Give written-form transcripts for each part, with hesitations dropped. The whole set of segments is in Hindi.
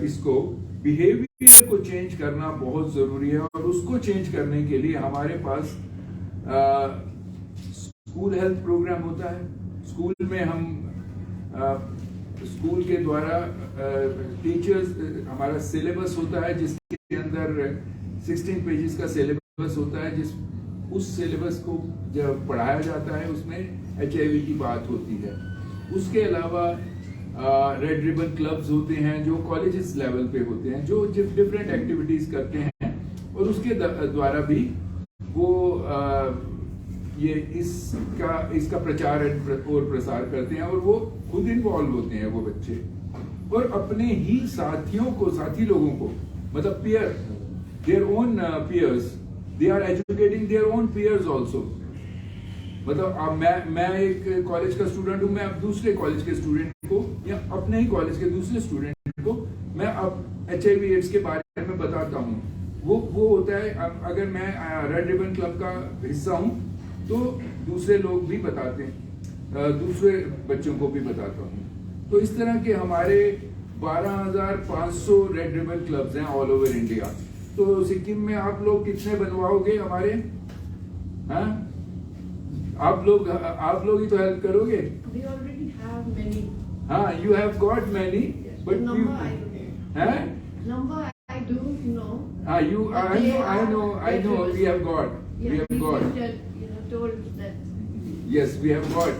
इसको बिहेवियर को चेंज करना बहुत ज़रूरी है, और उसको चेंज करने के लिए हमारे पास स्कूल हेल्थ प्रोग्राम होता है। स्कूल में हम स्कूल के द्वारा टीचर्स, हमारा सिलेबस होता है जिसके अंदर 16 पेजेस का सिलेबस होता है, उस सिलेबस को जब पढ़ाया जाता है उसमें HIV की बात होती है। उसके अलावा रेड रिबन क्लब्स होते हैं जो कॉलेजेस लेवल पे होते हैं, जो डिफरेंट एक्टिविटीज करते हैं, और उसके द्वारा भी वो ये इसका प्रचार और प्रसार करते हैं, और वो खुद इन्वॉल्व होते हैं वो बच्चे, और अपने ही साथी लोगों को, मतलब their own peers, they are educating their own peers also. मतलब मैं एक कॉलेज का स्टूडेंट हूँ, मैं अब दूसरे कॉलेज के स्टूडेंट को या अपने ही कॉलेज के दूसरे स्टूडेंट को मैं अब HIV/AIDS के बारे में बताता हूँ। वो होता है, अगर मैं रेड रिबन क्लब का हिस्सा हूँ तो दूसरे लोग भी बताते हैं, दूसरे बच्चों को भी बताता हूँ। तो इस तरह के हमारे 12,500 रेड रिबन क्लब्स हैं ऑल ओवर इंडिया। तो सिक्किम में आप लोग कितने बनवाओगे हमारे? हाँ, आप लोग ही तो हेल्प करोगे। We already have many. हाँ, you have got many, yes. but number I don't know. हैं? Number I do know. हाँ, I know. We have got. Yeah, we have got. Told that. Yes, we have got.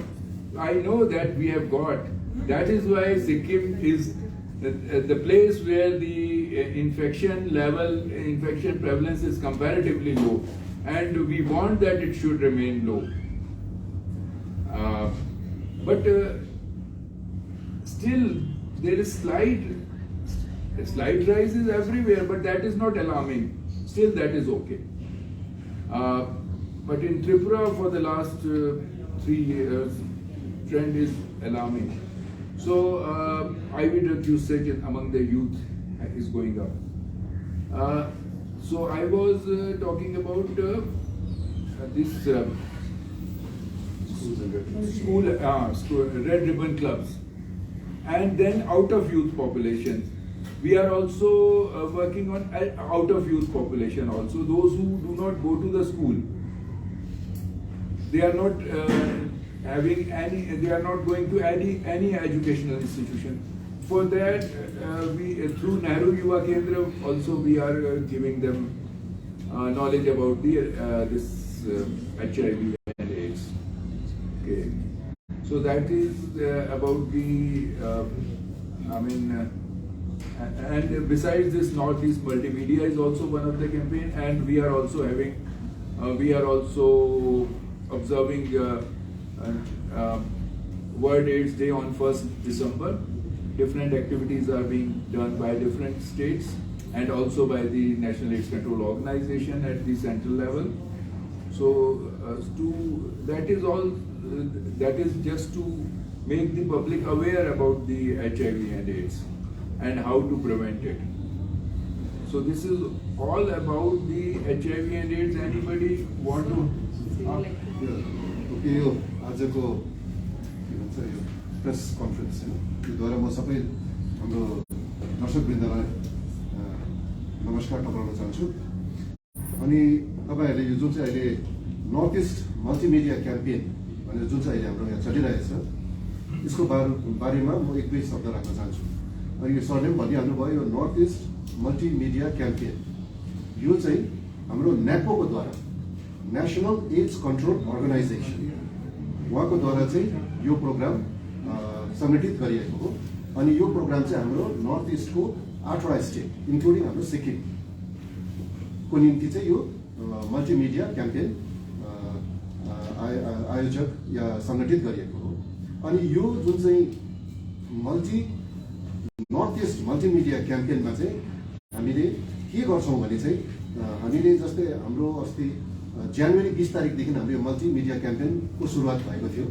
I know that we have got. That is why Sikkim is the place where the infection prevalence is comparatively low, and we want that it should remain low. But still there is slight rises everywhere, but that is not alarming. Still that is okay. But in Tripura for the last 3 years, trend is alarming. So IV drug usage among the youth is going up. So I was talking about this school red ribbon clubs, and then out of youth populations. We are also working on out of youth population also, those who do not go to the school. They are not they are not going to any educational institution. For that, we through Nehru Yuva Kendra also we are giving them knowledge about this HIV and AIDS. Okay, so that is about the and besides this, Northeast Multimedia is also one of the campaign, and we are also having observing World AIDS Day on 1st December. Different activities are being done by different states and also by the National AIDS Control Organization at the central level. So that is all. That is just to make the public aware about the HIV and AIDS and how to prevent it. So this is all about the HIV and AIDS. Anybody want to? यो आजको के भन्छ यो प्रेस कन्फरेन्स योद्वारा म सबै हाम्रो दर्शकवृन्दलाई नमस्कार टक्राउन चाहन्छु। अनि तपाईहरुले यो जुन चाहिँ अहिले नर्थ इस्ट मल्टिमिडिया क्याम्पेन भनेर जुन चाहिँ अहिले हाम्रो यहाँ चलिरहेको छ, यसको बारेमा म एक दुई शब्द राख्न चाहन्छु। अनि यो सरले पनि भनिहाल्नु भयो, यो नर्थ इस्ट मल्टिमिडिया क्याम्पेन यो चाहिँ हाम्रो नेपोको द्वारा, नेशनल एड्स कन्ट्रोल अर्गनाइजेसन, उहाँको द्वारा चाहिँ यो प्रोग्राम सङ्गठित गरिएको हो। अनि यो प्रोग्राम चाहिँ हाम्रो नर्थ इस्टको 8वटा स्टेट इन्क्लुडिङ हाम्रो सिक्किमको निम्ति चाहिँ यो मल्टिमिडिया क्याम्पेन आयोजक या सङ्गठित गरिएको हो। अनि यो जुन चाहिँ नर्थ इस्ट मल्टिमिडिया क्याम्पेनमा चाहिँ हामीले के गर्छौँ भने चाहिँ हामीले जस्तै हाम्रो अस्ति जनवरी 20 तारिकदेखि हाम्रो यो मल्टिमिडिया क्याम्पेनको सुरुवात भएको थियो।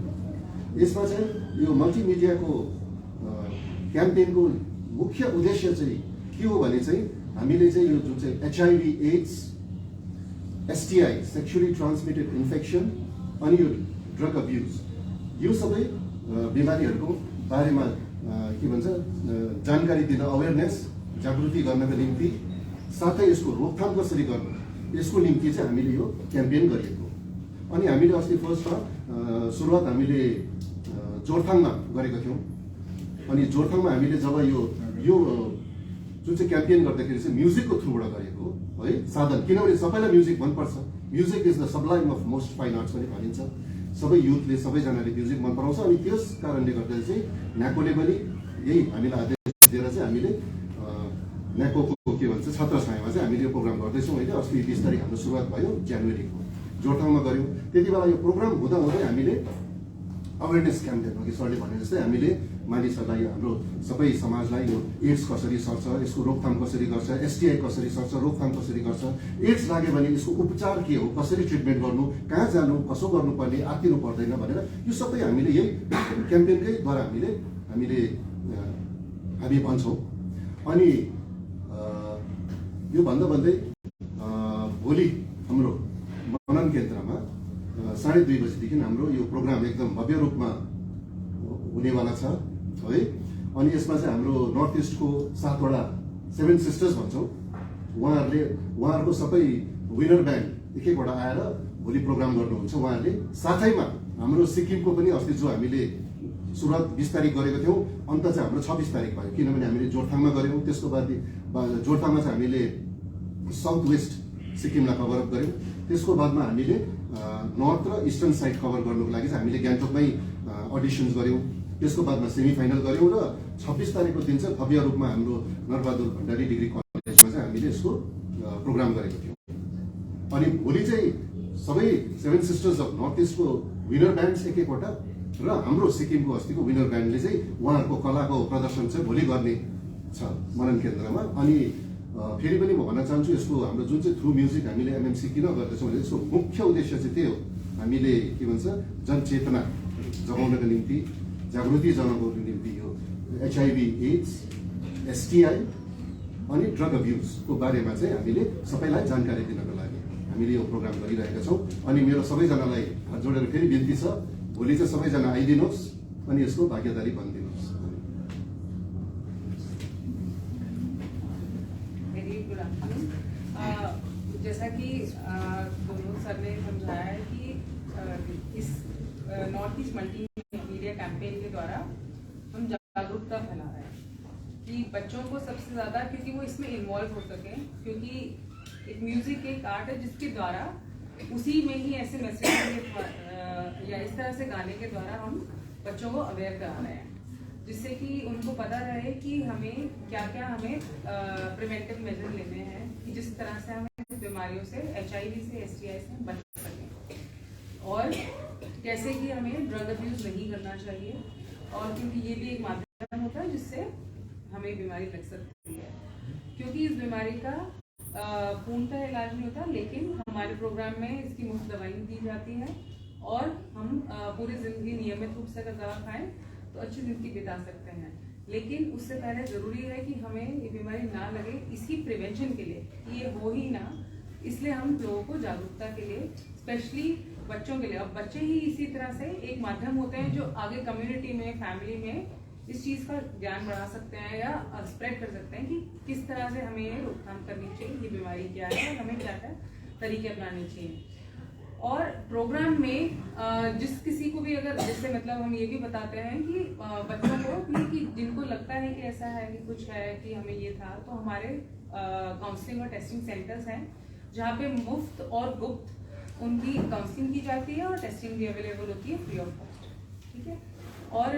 यसमा चाहिँ यो मल्टिमिडियाको क्याम्पेनको मुख्य उद्देश्य चाहिँ के हो भने चाहिँ हामीले चाहिँ यो जुन चाहिँ HIV AIDS, STI sexually transmitted infection अनि यो ड्रग अब्युज, यो सबै बिमारीहरूको बारेमा के भन्छ जानकारी दिन, अवेरनेस जागृति गर्नको निम्ति साथै यसको रोकथाम कसरी गर्नु यसको निम्ति चाहिँ हामीले यो क्याम्पेन गरिएको। अनि हामीले अस्ति फर्स्टमा सुरुवात हामीले जोरथाङमा गरेको थियौँ। अनि जोरथाङमा हामीले जब यो जुन चाहिँ क्याम्पेन गर्दाखेरि चाहिँ म्युजिकको थ्रुबाट गरेको है साधन, किनभने सबैलाई म्युजिक मनपर्छ। Music is the Sublime of most fine arts पनि भनिन्छ। सबै युथले सबैजनाले म्युजिक मन पराउँछ। अनि त्यस कारणले गर्दा चाहिँ न्याकोले पनि यही हामीलाई आदेश दिएर चाहिँ हामीले न्याकोको के भन्छ छत्र छायामा चाहिँ हामीले यो प्रोग्राम गर्दैछौँ होइन। अस्ति 20 तारिक हाम्रो सुरुवात भयो जनवरीको, जोरथाङमा गऱ्यौँ। त्यति बेला यो प्रोग्राम हुँदा हुँदै हामीले अवेरनेस क्याम्पेन अघि सरले भने जस्तै हामीले मानिसहरूलाई, हाम्रो सबै समाजलाई यो एड्स कसरी सर्छ, यसको रोकथाम कसरी गर्छ, एसटिआई कसरी सर्छ, रोकथाम कसरी गर्छ, एड्स लाग्यो भने यसको उपचार के हो, कसरी ट्रिटमेन्ट गर्नु, कहाँ जानु, कसो गर्नुपर्ने, आत्तिनु पर्दैन भनेर यो सबै हामीले यही क्याम्पेनकै द्वारा हामी भन्छौँ। अनि यो भन्दा भन्दै भोलि हाम्रो मनन केन्द्रमा 2:30 बजीदेखि हाम्रो यो प्रोग्राम एकदम भव्य रूपमा हुनेवाला छ है। अनि यसमा चाहिँ हाम्रो नर्थ इस्टको 7वटा 7 सिस्टर्स भन्छौँ, उहाँहरूको सबै विनर ब्यान्ड एक-एकवटा आएर भोलि प्रोग्राम गर्नुहुन्छ उहाँहरूले। साथैमा हाम्रो सिक्किमको पनि अस्ति जो हामीले सुरुवात 20 तारिक गरेको थियौँ, अन्त चाहिँ हाम्रो 26 तारिक भयो, किनभने हामीले जोरथाङमा गऱ्यौँ। त्यसको बाद जोरथाङमा चाहिँ हामीले साउथ वेस्ट सिक्किमलाई कभर अप गऱ्यौँ। त्यसको बादमा हामीले नर्थ र इस्टर्न साइड कभर गर्नुको लागि चाहिँ हामीले गान्तोकमै अडिसन्स गऱ्यौँ। त्यसको बादमा सेमी फाइनल गऱ्यौँ र 26 तारिकको दिन चाहिँ भव्य रूपमा हाम्रो नरबहादुर भण्डारी डिग्री कलेजमा चाहिँ हामीले यसको प्रोग्राम गरेको थियौँ। अनि भोलि चाहिँ सबै 7 सिस्टर्स अफ नर्थ इस्टको विनर ब्यान्ड्स एक-एकवटा र हाम्रो सिक्किमको अस्तिको विनर ब्यान्डले चाहिँ उहाँहरूको कलाको प्रदर्शन चाहिँ भोलि गर्ने छ मनन केन्द्रमा। अनि फेरि पनि म भन्न चाहन्छु, यसको हाम्रो जुन चाहिँ थ्रु म्युजिक हामीले एमएमसी किन गर्दैछौँ भने यसको मुख्य उद्देश्य चाहिँ त्यही हो, हामीले के भन्छ जनचेतना जगाउनको निम्ति, जागृति जगाउनको निम्ति यो HIV, एड्स, STI अनि ड्रग अब्युजको बारेमा चाहिँ हामीले सबैलाई जानकारी दिनको लागि हामीले यो प्रोग्राम गरिरहेका छौँ। अनि मेरो सबैजनालाई हात जोडेर फेरि बिन्ती छ, भोलि चाहिँ सबैजना आइदिनुहोस् अनि यसको भागीदारी बनिदिनुहोस्। जैसा कि दोनों सर ने समझाया है कि इस north east multi media campaign के द्वारा हम जागरूकता फैला रहे हैं कि बच्चों को सबसे ज़्यादा, क्योंकि वो इसमें इन्वॉल्व हो सकें, क्योंकि एक म्यूजिक एक आर्ट है जिसके द्वारा उसी में ही ऐसे मैसेज या इस तरह से गाने के द्वारा हम बच्चों को अवेयर करा रहे हैं, जिससे कि उनको पता रहे कि हमें क्या क्या हमें प्रिवेंटिव मेजर लेने हैं कि जिस तरह से हमें बीमारियों से, HIV से, STI से बच सकें, और कैसे कि हमें ड्रग अब्यूज नहीं करना चाहिए, और क्योंकि ये भी एक माध्यम होता है जिससे हमें बीमारी लग सकती है। क्योंकि इस बीमारी का पूर्णतः इलाज नहीं होता, लेकिन हमारे प्रोग्राम में इसकी मुफ्त दवाई दी जाती है और हम पूरी जिंदगी नियमित रूप से अगर दवा खाएं तो अच्छी जिंदगी बिता सकते हैं। लेकिन उससे पहले जरूरी है कि हमें ये बीमारी ना लगे, इसकी प्रिवेंशन के लिए ये हो ही ना, इसलिए हम लोगों को जागरूकता के लिए, स्पेशली बच्चों के लिए, अब बच्चे ही इसी तरह से एक माध्यम होते हैं जो आगे कम्युनिटी में, फैमिली में इस चीज़ का ज्ञान बढ़ा सकते हैं या स्प्रेड कर सकते हैं कि किस तरह से हमें रोकथाम करनी चाहिए, ये बीमारी क्या है और हमें क्या क्या तरीके अपनाने चाहिए। और प्रोग्राम में जिस किसी को भी अगर, जैसे मतलब हम ये भी बताते हैं कि बच्चों को कि जिनको लगता है कि ऐसा है कि कुछ है कि हमें ये था, तो हमारे काउंसलिंग और टेस्टिंग सेंटर्स हैं जहाँ पे मुफ्त और गुप्त उनकी काउंसलिंग की जाती है और टेस्टिंग भी अवेलेबल होती है फ्री ऑफ कॉस्ट। ठीक है। और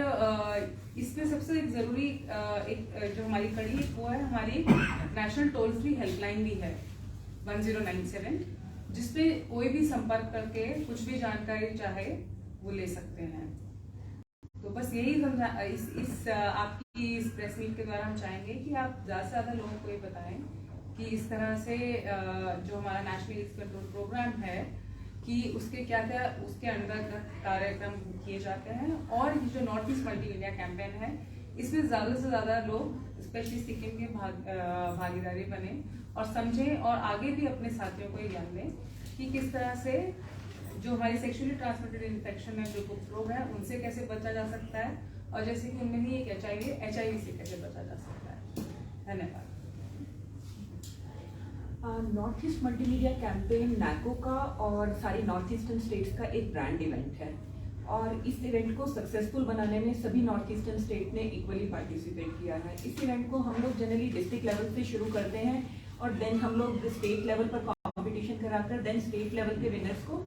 इसमें सबसे एक ज़रूरी एक जो हमारी कड़ी है वो है हमारी नेशनल टोल फ्री हेल्पलाइन भी है 1097, जिसपे कोई भी संपर्क करके कुछ भी जानकारी चाहे वो ले सकते हैं। तो बस यही समझा, इस आपकी इस प्रेस मीट के द्वारा हम चाहेंगे कि आप ज़्यादा से ज़्यादा लोगों को ये बताएं कि इस तरह से जो हमारा नेशनल एड्स कंट्रोल प्रोग्राम है कि उसके क्या क्या उसके अंतर्गत कार्यक्रम किए जाते हैं, और ये जो north east multi media campaign है इसमें ज़्यादा से ज़्यादा लोग स्पेशली सिक्किम के भागीदारी बने और समझें और आगे भी अपने साथियों को ये ज्ञान दें कि किस तरह से जो हमारी सेक्सुअली ट्रांसमिटेड इन्फेक्शन है, जो कुछ रोग है, उनसे कैसे बचा जा सकता है और जैसे कि उनमें ही एक HIV से कैसे बचा जा सकता है। धन्यवाद। नॉर्थ ईस्ट मल्टीमीडिया कैंपेन नैको का और सारी नॉर्थ ईस्टर्न स्टेट्स का एक ब्रांड इवेंट है और इस इवेंट को सक्सेसफुल बनाने में सभी नॉर्थ ईस्टर्न स्टेट ने इक्वली पार्टिसिपेट किया है। इस इवेंट को हम लोग जनरली डिस्ट्रिक्ट लेवल से शुरू करते हैं और देन हम लोग स्टेट लेवल पर कंपटीशन कराकर देन स्टेट लेवल के विनर्स को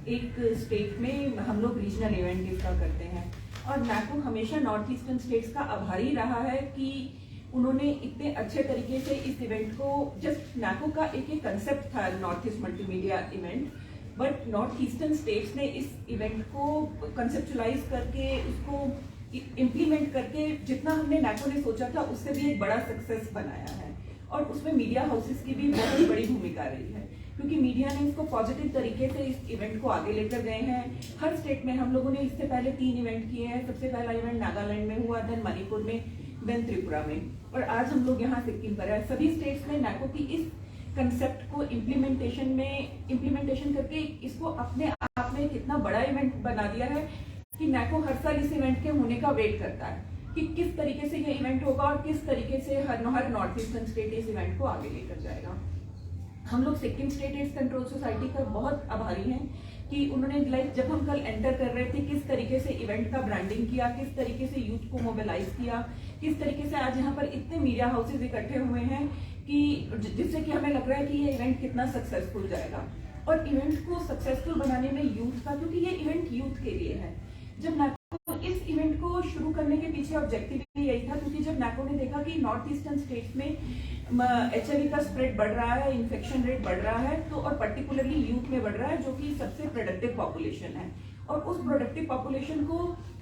एक स्टेट में हम लोग रीजनल इवेंट इसका करते हैं। और नैको हमेशा नॉर्थ ईस्टर्न स्टेट्स का आभारी रहा है कि उन्होंने इतने अच्छे तरीके से इस इवेंट को, जस्ट नैको का एक कंसेप्ट था north east multimedia event, but north eastern states ने इस इवेंट को कंसेप्चुलाइज करके उसको इम्प्लीमेंट करके जितना हमने नैको ने सोचा था उससे भी एक बड़ा सक्सेस बनाया है। और उसमें मीडिया हाउसेस की भी बहुत बड़ी भूमिका रही है क्योंकि मीडिया ने इसको पॉजिटिव तरीके से इस इवेंट को आगे लेकर गए हैं। हर स्टेट में हम लोगों ने इससे पहले 3 इवेंट किए हैं। सबसे पहला इवेंट नागालैंड में हुआ, देन मणिपुर में, देन त्रिपुरा में, और आज हम लोग यहाँ सिक्किम पर है। सभी स्टेट्स ने नैको की इस कंसेप्ट को इम्प्लीमेंटेशन करके इसको अपने आप में कितना बड़ा इवेंट बना दिया है कि नैको हर साल इस इवेंट के होने का वेट करता है कि किस तरीके से ये इवेंट होगा और किस तरीके से हर नॉर्थ ईस्टर्न स्टेट इस इवेंट को आगे लेकर जाएगा। हम लोग Sikkim state AIDS control society का बहुत आभारी हैं कि उन्होंने जब हम कल एंटर कर रहे थे किस तरीके से इवेंट का ब्रांडिंग किया, किस तरीके से यूथ को मोबिलाइज किया, किस तरीके से आज यहाँ पर इतने मीडिया हाउसेज इकट्ठे हुए हैं कि जिससे कि हमें लग रहा है कि ये इवेंट कितना सक्सेसफुल जाएगा। और इवेंट को सक्सेसफुल बनाने में यूथ का, क्योंकि ये इवेंट यूथ के लिए है। जब नैको इस इवेंट को शुरू करने के पीछे ऑब्जेक्टिव भी यही था क्योंकि जब नैको ने देखा कि नॉर्थ ईस्टर्न स्टेट्स में HIV का स्प्रेड बढ़ रहा है, इन्फेक्शन रेट बढ़ रहा है, तो और पर्टिकुलरली यूथ में बढ़ रहा है जो कि सबसे प्रोडक्टिव पॉपुलेशन है, और उस प्रोडक्टिव पॉपुलेशन को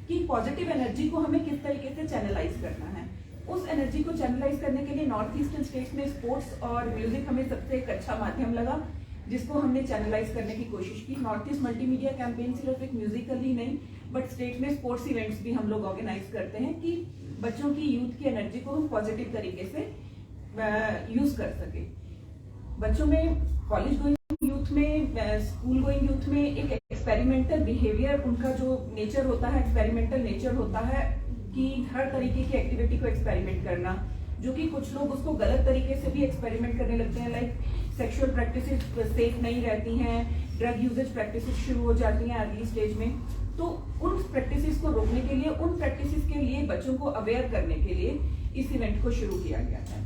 की पॉजिटिव एनर्जी को हमें किस तरीके से चैनलाइज करना है। उस एनर्जी को चैनलाइज करने के लिए नॉर्थ ईस्टर्न स्टेट्स में स्पोर्ट्स और म्यूजिक हमें सबसे एक अच्छा माध्यम लगा जिसको हमने चैनलाइज करने की कोशिश की। नॉर्थ ईस्ट मल्टीमीडिया कैंपेन सिर्फ एक म्यूजिकल ही नहीं बट स्टेट में स्पोर्ट्स इवेंट्स भी हम लोग ऑर्गेनाइज करते हैं कि बच्चों की, यूथ की एनर्जी को हम पॉजिटिव तरीके से यूज कर सके। बच्चों में, कॉलेज गोइंग यूथ में, स्कूल गोइंग यूथ में एक एक्सपेरिमेंटल बिहेवियर, उनका जो नेचर होता है, एक्सपेरिमेंटल नेचर होता है कि हर तरीके की एक्टिविटी को एक्सपेरिमेंट करना, जो कि कुछ लोग उसको गलत तरीके से भी एक्सपेरिमेंट करने लगते हैं। लाइक सेक्सुअल प्रैक्टिसेस सेफ नहीं रहती हैं, ड्रग यूजेज प्रैक्टिसेस शुरू हो जाती हैं अर्ली स्टेज में। तो उन प्रैक्टिसेस को रोकने के लिए, उन प्रैक्टिसेस के लिए बच्चों को अवेयर करने के लिए इस इवेंट को शुरू किया गया है।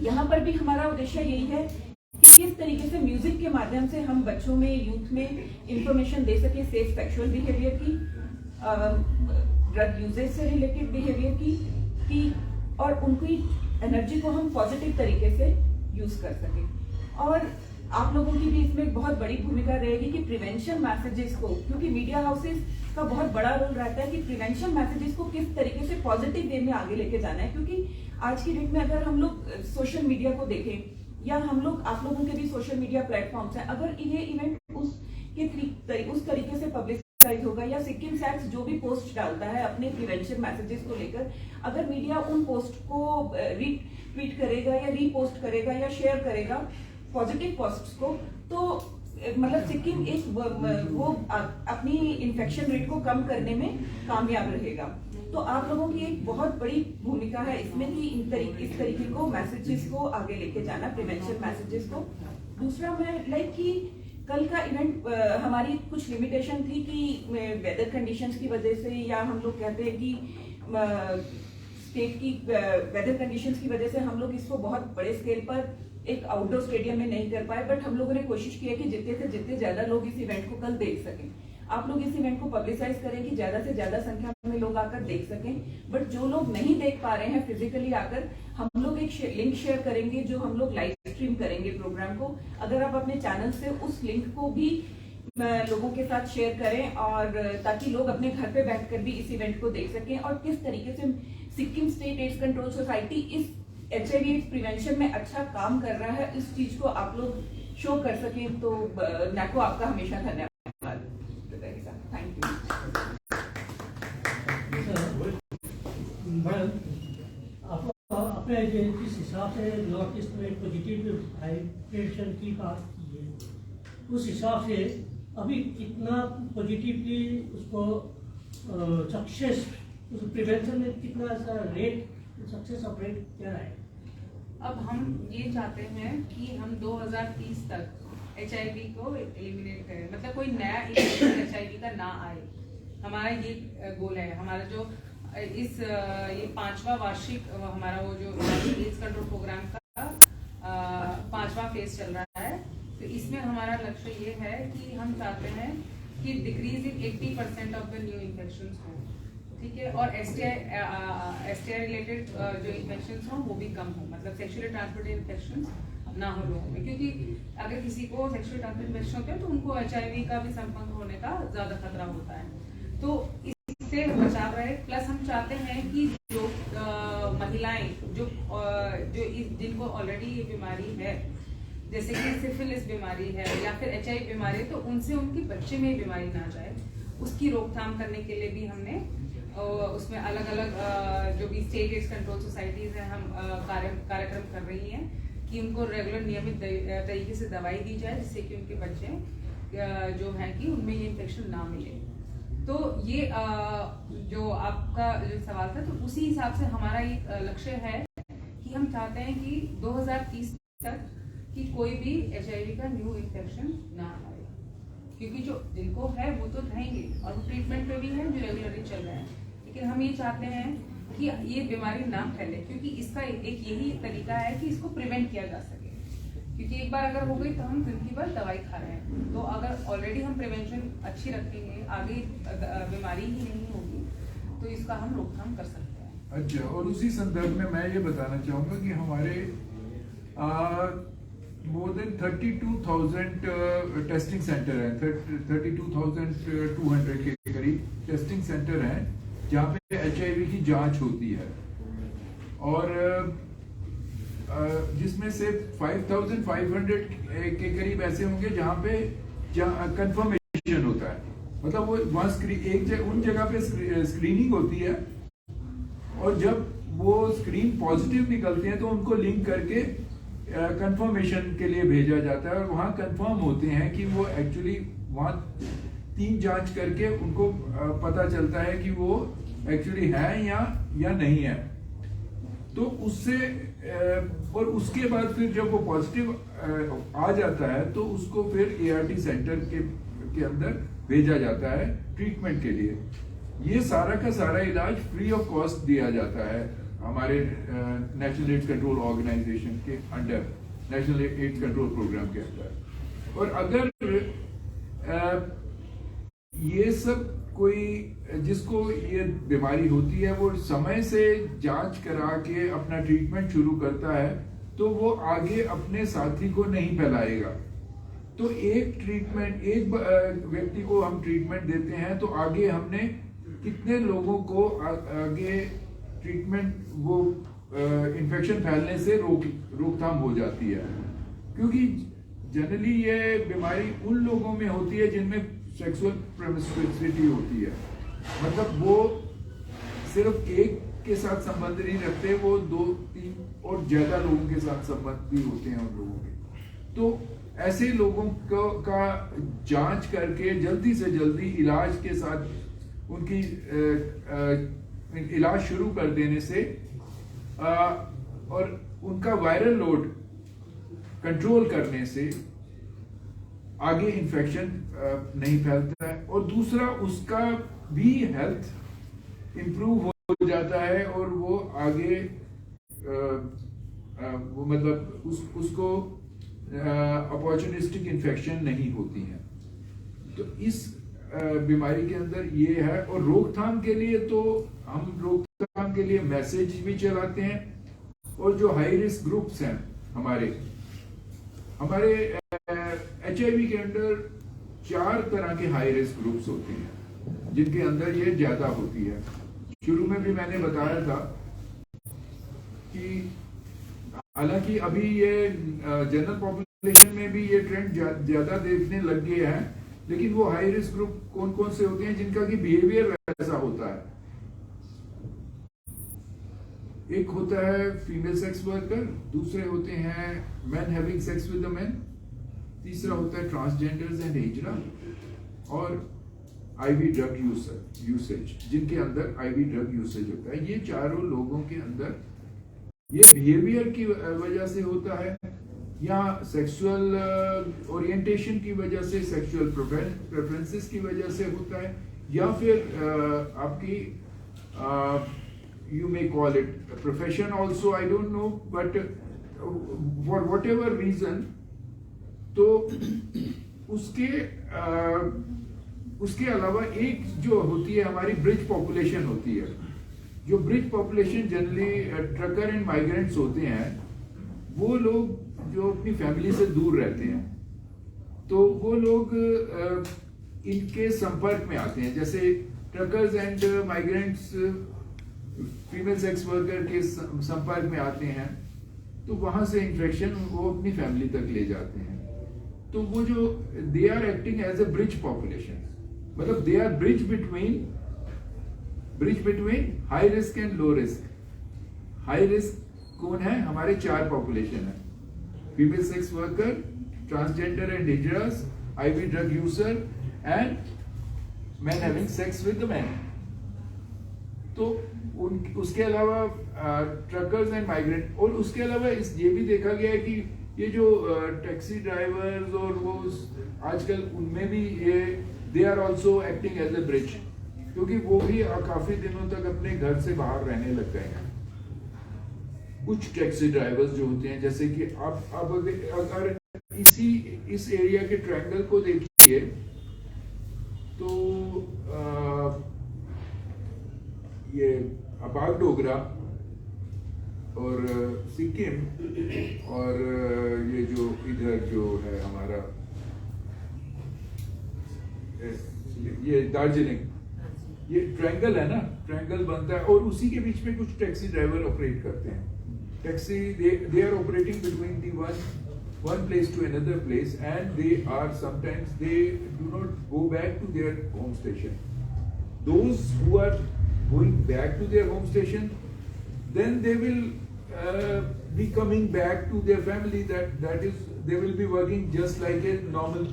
यहाँ पर भी हमारा उद्देश्य यही है कि किस तरीके से म्यूजिक के माध्यम से हम बच्चों में, यूथ में इंफॉर्मेशन दे सके सेफ सेक्सुअल बिहेवियर की, ड्रग यूजेज से रिलेटेड बिहेवियर की और उनकी एनर्जी को हम पॉजिटिव तरीके से यूज कर सके। और आप लोगों की भी इसमें बहुत बड़ी भूमिका रहेगी कि प्रिवेंशन मैसेजेस को, क्योंकि मीडिया हाउसेस का बहुत बड़ा रोल रहता है कि प्रिवेंशन मैसेजेस को किस तरीके से पॉजिटिव वे में आगे लेके जाना है। क्योंकि आज की डेट में अगर हम लोग सोशल मीडिया को देखें या हम लोग, आप लोगों के भी सोशल मीडिया प्लेटफॉर्म्स हैं, अगर ये इवेंट उस तरीके से पब्लिसाइज होगा या सिक्किम सैट्स जो भी पोस्ट डालता है अपने प्रिवेंशन मैसेजेस को लेकर, अगर मीडिया उन पोस्ट को रीट्वीट करेगा या रीपोस्ट करेगा या शेयर करेगा पॉजिटिव पोस्ट्स को, तो मतलब सिक्किम एक वो अपनी इन्फेक्शन रेट को कम करने में कामयाब रहेगा। तो आप लोगों की एक बहुत बड़ी भूमिका है इसमें कि इस तरीके को मैसेजेस को आगे लेके जाना, प्रिवेंशन मैसेजेस को। दूसरा मैं कि कल का इवेंट हमारी कुछ लिमिटेशन थी कि वेदर कंडीशंस की वजह से, या हम लोग कहते हैं कि स्टेट की वेदर कंडीशंस की वजह से हम लोग इसको बहुत बड़े स्केल पर एक आउटडोर स्टेडियम में नहीं कर पाए। बट हम लोगों ने कोशिश की है कि जितने ज्यादा लोग इस इवेंट को कल देख सकें। आप लोग इस इवेंट को पब्लिसाइज करें कि ज्यादा से ज्यादा संख्या में लोग आकर देख सकें। बट जो लोग नहीं देख पा रहे हैं फिजिकली आकर, हम लोग एक लिंक शेयर करेंगे जो हम लोग लाइव स्ट्रीम करेंगे प्रोग्राम को। अगर आप अपने चैनल से उस लिंक को भी लोगों के साथ शेयर करें और ताकि लोग अपने घर पे बैठकर भी इस इवेंट को देख सकें और किस तरीके से Sikkim state AIDS control society इस HIV एड्स प्रिवेंशन में अच्छा काम कर रहा है, इस चीज को आप लोग शो कर सकें। तो नैको आपका हमेशा धन्यवाद रहेगा। Thank you. आपने जिस हिसाब से नॉर्थ ईस्ट में पॉजिटिव वाइब्रेशन की बात की है, उस हिसाब से अभी कितना पॉजिटिवली उसको सक्सेस उस प्रिवेंशन में कितना सा रेट, सक्सेस ऑफ रेट क्या है? अब हम ये चाहते हैं कि हम 2030 तक HIV को एलिमिनेट करें, मतलब कोई नया HIV का ना आए। हमारा ये गोल है। हमारा जो ये 5वां वार्षिक हमारा वो जो एड्स कंट्रोल प्रोग्राम का 5वां फेज चल रहा है, तो इसमें हमारा लक्ष्य ये है कि हम चाहते हैं कि decrease in 80% of the new infections हो, ठीक है, और STI रिलेटेड जो इन्फेक्शंस हो वो भी कम हो, मतलब सेक्सुअली ट्रांसमिटेड इन्फेक्शंस ना हो लोगों में, क्योंकि अगर किसी को सेक्सुअली ट्रांसमिटेड इन्फेक्शन होते हैं तो उनको HIV का भी संपर्क होने का ज्यादा खतरा होता है, तो इससे बचाव रहे। प्लस हम चाहते हैं कि जो महिलाएं जो जिनको ऑलरेडी ये बीमारी है, जैसे कि सिफिलिस बीमारी है या फिर HIV बीमारी है, तो उनसे उनके बच्चे में बीमारी ना जाए, उसकी रोकथाम करने के लिए भी हमने उसमें अलग अलग जो भी स्टेट एड्स कंट्रोल सोसाइटीज हैं, हम कार्यक्रम कर रही हैं कि उनको रेगुलर नियमित तरीके से दवाई दी जाए, जिससे कि उनके बच्चे जो हैं कि उनमें ये इन्फेक्शन ना मिले। तो ये जो आपका जो सवाल था, तो उसी हिसाब से हमारा ये लक्ष्य है कि हम चाहते हैं कि 2030 तक कि कोई भी HIV का न्यू इन्फेक्शन ना आए, क्योंकि जो जिनको है वो तो रहेंगे और वो ट्रीटमेंट पे भी है जो रेगुलरली चल रहे हैं, लेकिन हम ये चाहते हैं कि ये बीमारी ना फैले, क्योंकि इसका एक यही तरीका है कि इसको प्रिवेंट किया जा सके, क्योंकि एक बार अगर हो गई तो हम जिंदगी भर दवाई खा रहे हैं, तो अगर ऑलरेडी हम प्रिवेंशन अच्छी रखेंगे, आगे बीमारी ही नहीं होगी, तो इसका हम रोकथाम कर सकते हैं। अच्छा, और उसी संदर्भ में मैं ये बताना चाहूँगा कि हमारे मोर देन 32,000 टेस्टिंग सेंटर हैं, 32,200 के करीब टेस्टिंग सेंटर हैं जहाँ पे HIV की जांच होती है, और जिसमें से 5,500 के करीब ऐसे होंगे जहाँ पे कंफर्मेशन होता है, मतलब वो वहाँ उन जगह पे स्क्रीनिंग होती है, और जब वो स्क्रीन पॉजिटिव निकलते हैं तो उनको लिंक करके कंफर्मेशन के लिए भेजा जाता है, और वहाँ कंफर्म होते हैं कि वो एक्चुअली वहाँ 3 जांच करके उनको पता चलता है कि वो एक्चुअली है या नहीं है। तो उससे और उसके बाद फिर जब वो पॉजिटिव आ जाता है तो उसको फिर ART सेंटर के अंदर भेजा जाता है ट्रीटमेंट के लिए। ये सारा का सारा इलाज फ्री ऑफ कॉस्ट दिया जाता है हमारे नेशनल एड्स कंट्रोल ऑर्गेनाइजेशन के under, national AIDS control programme के अंदर। और अगर ये सब कोई जिसको ये बीमारी होती है वो समय से जांच करा के अपना ट्रीटमेंट शुरू करता है तो वो आगे अपने साथी को नहीं फैलाएगा। तो एक व्यक्ति को हम ट्रीटमेंट देते हैं तो आगे हमने कितने लोगों को आगे ट्रीटमेंट वो इन्फेक्शन फैलने से रोकथाम हो जाती है, क्योंकि जनरली ये बीमारी उन लोगों में होती है जिनमें सेक्सुअल प्रोमिस्क्यूइटी होती है, मतलब वो सिर्फ एक के साथ संबंध नहीं रखते, वो 2-3 और ज्यादा लोगों के साथ संबंध भी होते हैं उन लोगों के। तो ऐसे लोगों का जांच करके जल्दी से जल्दी इलाज के साथ उनकी इलाज शुरू कर देने से और उनका वायरल लोड कंट्रोल करने से आगे इन्फेक्शन नहीं फैलता है, और दूसरा उसका भी हेल्थ इंप्रूव हो जाता है और वो आगे वो मतलब उसको अपॉर्चुनिस्टिक इन्फेक्शन नहीं होती है। तो इस बीमारी के अंदर ये है। और रोकथाम के लिए तो हम रोकथाम के लिए मैसेज भी चलाते हैं, और जो हाई रिस्क ग्रुप्स हैं हमारे HIV के अंदर 4 तरह के हाई रिस्क ग्रुप्स होते हैं जिनके अंदर ये ज्यादा होती है। शुरू में भी मैंने बताया था कि हालांकि अभी ये जनरल पॉपुलेशन में भी ये ट्रेंड ज्यादा देखने लग गए हैं, लेकिन वो हाई रिस्क ग्रुप कौन कौन से होते हैं जिनका कि बिहेवियर वैसा होता है। एक होता है फीमेल सेक्स वर्कर, दूसरे होते हैं man having sex with the man, तीसरा होता है ट्रांसजेंडर्स एंड हिजड़ा, और आईवी ड्रग यूसेज, जिनके अंदर आईवी ड्रग यूसेज होता है, ये चारों लोगों के अंदर ये बिहेवियर की वजह से होता है, या सेक्सुअल ओरिएंटेशन की वजह से, सेक्सुअल प्रेफरेंसेस की वजह से होता है, या फिर आपकी you may call it a profession also, I don't know, but for whatever reason, तो उसके अलावा एक जो होती है हमारी ब्रिज पॉपुलेशन होती है, जो bridge population generally trucker and migrants होते हैं, वो लोग जो अपनी फैमिली से दूर रहते हैं, तो वो लोग इनके संपर्क में आते हैं। जैसे truckers and migrants female sex worker के संपर्क में आते हैं, तो वहां से इन्फेक्शन वो अपनी फैमिली तक ले जाते हैं। तो वो जो they are acting as a bridge population, मतलब they are bridge between high risk and low risk. High risk कौन है? हमारे 4 पॉपुलेशन है, female sex worker, transgender and hijras, IV drug user and man having sex with the man. तो उसके अलावा ट्रकर्स एंड माइग्रेंट, और उसके अलावा ये भी देखा गया है कि ये जो टैक्सी ड्राइवर्स और वो आजकल उनमें भी ये they are also acting as a bridge, क्योंकि वो भी काफी दिनों तक अपने घर से बाहर रहने लग गए हैं। कुछ टैक्सी ड्राइवर्स जो होते हैं, जैसे कि आप अगर इस एरिया के ट्रायंगल को देखिए तो ये अपाक डोगरा और सिक्किम और ये जो इधर जो है हमारा ये दार्जिलिंग, ये ट्रायंगल है ना, ट्रायंगल बनता है, और उसी के बीच में कुछ टैक्सी ड्राइवर ऑपरेट करते हैं। Taxi they are operating between the one place to another place, and they are sometimes they do not go back to their home station. Those who are going back to their home station, then they will be coming back to their family. That is, they will be working just like a normal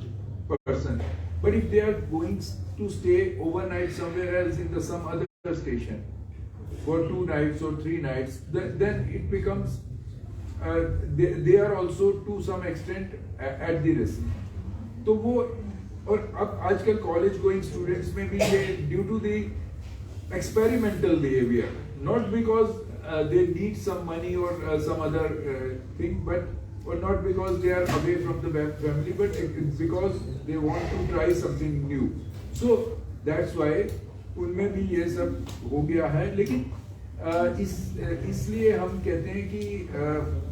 person. But if they are going to stay overnight somewhere else in some other station for 2 nights or 3 nights, then it becomes they are also to some extent at the risk. तो वो, और अब आजकल कॉलेज गोइंग स्टूडेंट्स में भी ये due to the experimental behavior, not because they need some money or some other thing, but or not because they are away from the family, but because they want to try something new. So that's why उनमें भी ये सब हो गया है। लेकिन इसलिए हम कहते हैं कि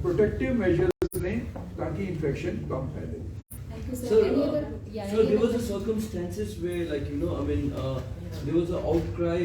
प्रोटेक्टिव मेजर्स लें ताकि इन्फेक्शन कम फैले। So there was a circumstances where, like, I mean, there was an outcry